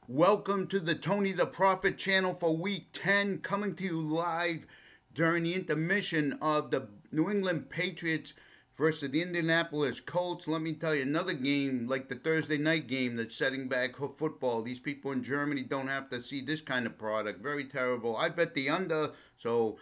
Welcome to the Tony the Prophet channel for week 10, coming to you live during the intermission of the New England Patriots versus the Indianapolis Colts. Let me tell you, another game like the Thursday night game that's setting back football. These people in Germany don't have to see this kind of product. Very terrible. I bet the under, so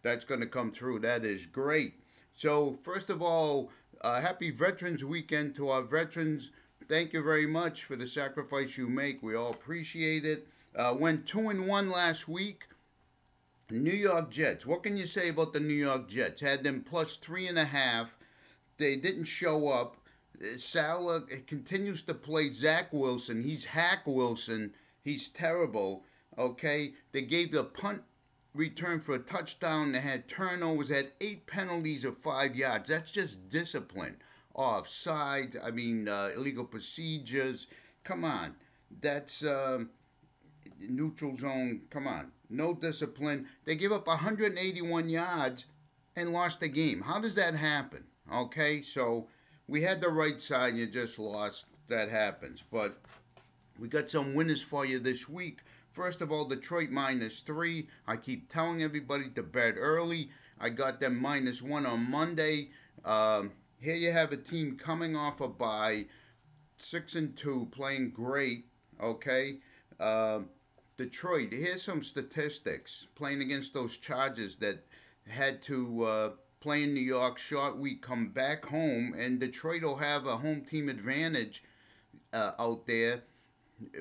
that's going to come through. That is great. So, first of all, happy Veterans Weekend to our veterans. Thank you very much for the sacrifice you make. We all appreciate it. Went 2-1 last week. New York Jets. What can you say about the New York Jets? Had them plus 3.5. They didn't show up. Salah continues to play Zach Wilson. He's Hack Wilson. He's terrible. Okay, they gave the punt return for a touchdown. They had turnovers. Had 8 penalties of 5 yards. That's just discipline. Offside. I mean, illegal procedures. Come on, that's neutral zone. Come on, no discipline. They give up 181 yards and lost the game. How does that happen? Okay, so we had the right side, you just lost. That happens. But we got some winners for you this week. First of all, Detroit -3. I keep telling everybody to bet early. I got them -1 on Monday. Here you have a team coming off a bye, 6-2, playing great. Okay, uh, Detroit. Here's some statistics. Playing against those Chargers that had to play in New York, short week, come back home, and Detroit will have a home team advantage out there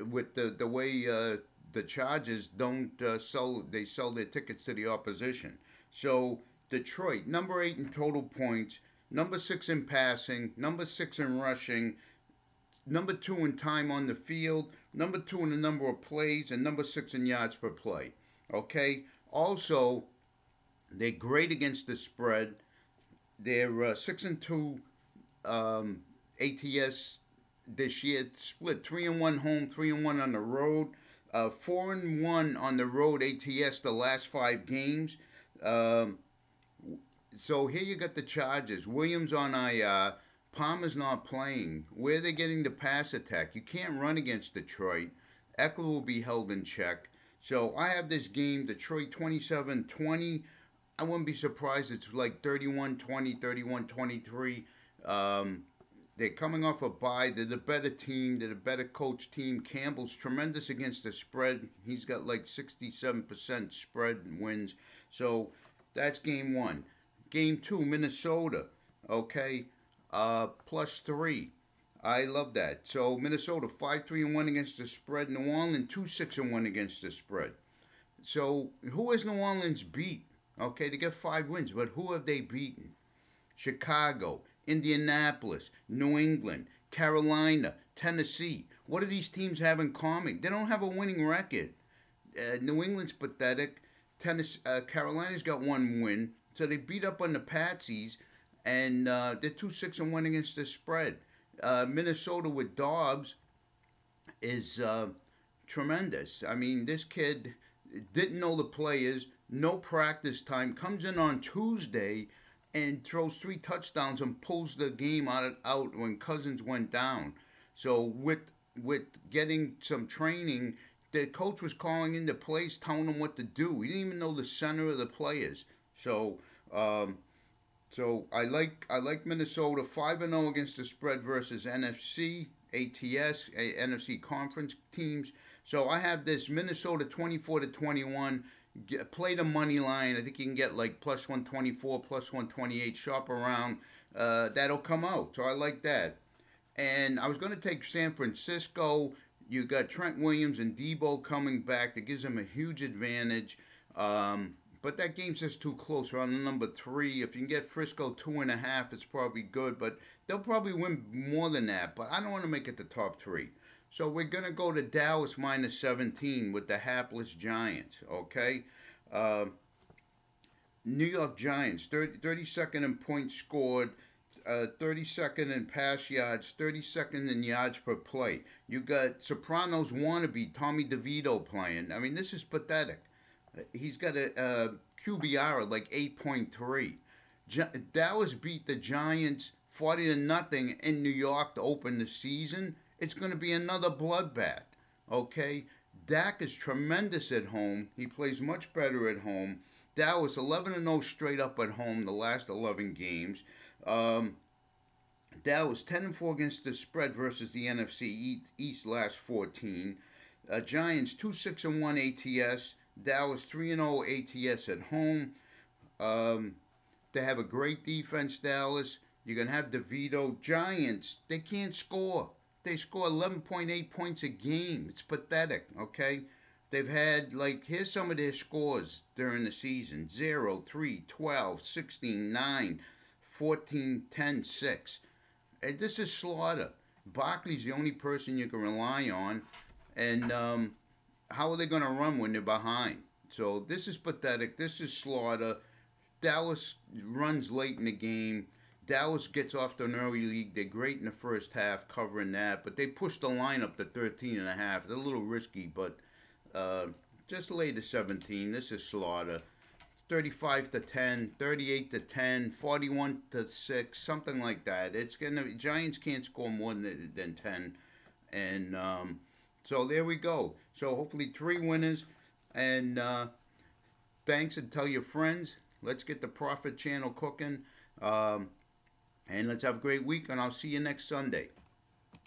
with the way the Chargers don't sell. They sell their tickets to the opposition. So Detroit, number 8 in total points, number 6 in passing, number 6 in rushing, number 2 in time on the field, number 2 in the number of plays, and number 6 in yards per play. Okay. Also, they're great against the spread. They're 6-2 ATS this year. Split 3-1 home, 3-1 on the road. 4-1 on the road ATS the last 5 games. Um, so here you got the Chargers. Williams on IR. Palmer's not playing. Where are they getting the pass attack? You can't run against Detroit. Eckler will be held in check. So I have this game, Detroit 27-20. I wouldn't be surprised it's like 31-20, 31-23. Um, they're coming off a bye. They're the better team. They're the better coach team. Campbell's tremendous against the spread. He's got like 67% spread wins. So that's game one. Game two, Minnesota. Okay, +3. I love that. So Minnesota 5-3-1 against the spread. New Orleans 2-6-1 against the spread. So who has New Orleans beat? Okay, they get 5 wins, but who have they beaten? Chicago, Indianapolis, New England, Carolina, Tennessee. What do these teams have in common? They don't have a winning record. New England's pathetic. Carolina's got 1 win, so they beat up on the Patsies, and they're 2-6-1 against the spread. Minnesota with Dobbs is tremendous. I mean, this kid didn't know the players, no practice time, comes in on Tuesday and throws 3 touchdowns and pulls the game out when Cousins went down. So with getting some training, the coach was calling in the plays, telling him what to do. He didn't even know the center of the players. So um, I like Minnesota 5-0 against the spread versus NFC ATS NFC conference teams. So I have this Minnesota 24-21. Play the money line. I think you can get like +124, +128. Shop around. That'll come out. So I like that. And I was going to take San Francisco. You got Trent Williams and Debo coming back. That gives them a huge advantage. But that game's just too close. We're on the number 3. If you can get Frisco 2.5, it's probably good. But they'll probably win more than that. But I don't want to make it the top 3. So we're going to go to Dallas -17 with the hapless Giants. Okay. Uh, New York Giants, 32nd in points scored, 32nd in pass yards, 32nd in yards per play. You got Sopranos wannabe Tommy DeVito playing. I mean, this is pathetic. He's got a QBR of like 8.3. Dallas beat the Giants 40 to nothing in New York to open the season. It's going to be another bloodbath. Okay, Dak is tremendous at home. He plays much better at home. Dallas 11-0 straight up at home the last 11 games. Um, Dallas 10-4 against the spread versus the NFC East last 14. Giants 2-6-1 ATS. Dallas 3-0 ATS at home. Um, they have a great defense, Dallas. You're going to have DeVito. Giants, they can't score. They score 11.8 points a game. It's pathetic, okay? They've had, like, here's some of their scores during the season 0, 3, 12, 16, 9, 14, 10, 6. And this is slaughter. Barkley's the only person you can rely on. And how are they going to run when they're behind? So this is pathetic. This is slaughter. Dallas runs late in the game. Dallas gets off to an early lead. They're great in the first half covering that, but they pushed the line up to 13 and a half. It's a little risky, but uh, just lay to 17. This is slaughter. 35 to 10, 38 to 10, 41 to 6, something like that. It's gonna Giants can't score more than 10, and so there we go. So hopefully 3 winners, and thanks, and tell your friends. Let's get the Profit Channel cooking. Um, and let's have a great week, and I'll see you next Sunday.